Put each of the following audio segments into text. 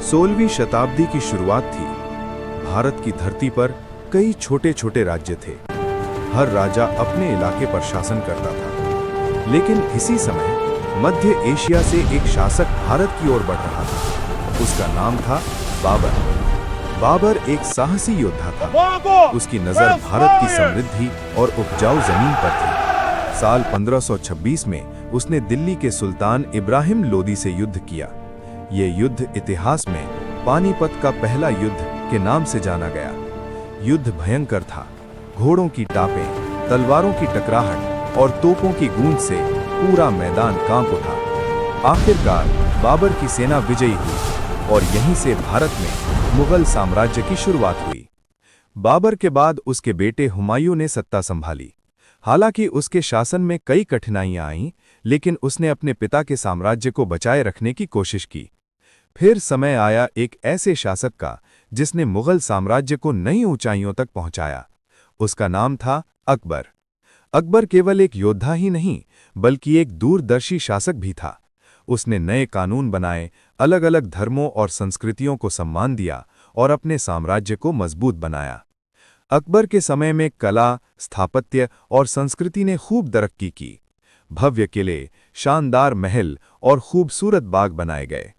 16वीं शताब्दी की शुरुआत थी। भारत की धरती पर कई छोटे छोटे राज्य थे। हर राजा अपने इलाके पर शासन करता था। लेकिन इसी समय मध्य एशिया से एक शासक भारत की ओर बढ़ रहा था। उसका नाम था बाबर। बाबर एक साहसी योद्धा था। उसकी नजर भारत की समृद्धि और उपजाऊ जमीन पर थी। साल 1526 में उसने दिल्ली के सुल्तान इब्राहिम लोदी से युद्ध किया। ये युद्ध इतिहास में पानीपत का पहला युद्ध के नाम से जाना गया। युद्ध भयंकर था। घोड़ों की टापें, तलवारों की टकराहट और तोपों की गूंज से पूरा मैदान कांप उठा। आखिरकार बाबर की सेना विजयी हुई और यहीं से भारत में मुगल साम्राज्य की शुरुआत हुई। बाबर के बाद उसके बेटे हुमायूं ने सत्ता संभाली। हालांकि उसके शासन में कई कठिनाइयां आईं, लेकिन उसने अपने पिता के साम्राज्य को बचाए रखने की कोशिश की। फिर समय आया एक ऐसे शासक का जिसने मुगल साम्राज्य को नई ऊंचाइयों तक पहुंचाया। उसका नाम था अकबर। अकबर केवल एक योद्धा ही नहीं, बल्कि एक दूरदर्शी शासक भी था। उसने नए कानून बनाए, अलग अलग धर्मों और संस्कृतियों को सम्मान दिया और अपने साम्राज्य को मजबूत बनाया। अकबर के समय में कला, स्थापत्य और संस्कृति ने खूब तरक्की की। भव्य किले, शानदार महल और खूबसूरत बाग बनाए गए।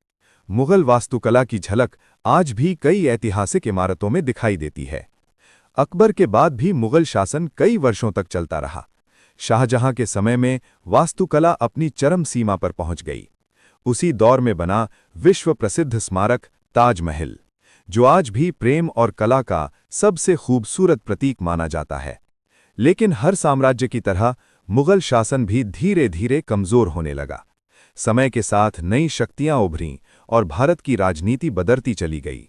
मुगल वास्तुकला की झलक आज भी कई ऐतिहासिक इमारतों में दिखाई देती है। अकबर के बाद भी मुगल शासन कई वर्षों तक चलता रहा। शाहजहां के समय में वास्तुकला अपनी चरम सीमा पर पहुंच गई। उसी दौर में बना विश्व प्रसिद्ध स्मारक ताजमहल, जो आज भी प्रेम और कला का सबसे खूबसूरत प्रतीक माना जाता है। लेकिन हर साम्राज्य की तरह मुगल शासन भी धीरे धीरे कमजोर होने लगा। समय के साथ नई शक्तियां उभरीं और भारत की राजनीति बदलती चली गई।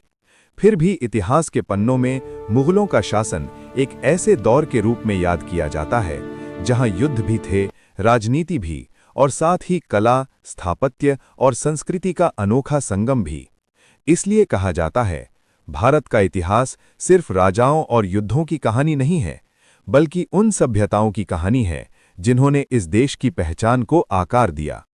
फिर भी इतिहास के पन्नों में मुगलों का शासन एक ऐसे दौर के रूप में याद किया जाता है जहां युद्ध भी थे, राजनीति भी, और साथ ही कला, स्थापत्य और संस्कृति का अनोखा संगम भी। इसलिए कहा जाता है, भारत का इतिहास सिर्फ राजाओं और युद्धों की कहानी नहीं है, बल्कि उन सभ्यताओं की कहानी है जिन्होंने इस देश की पहचान को आकार दिया।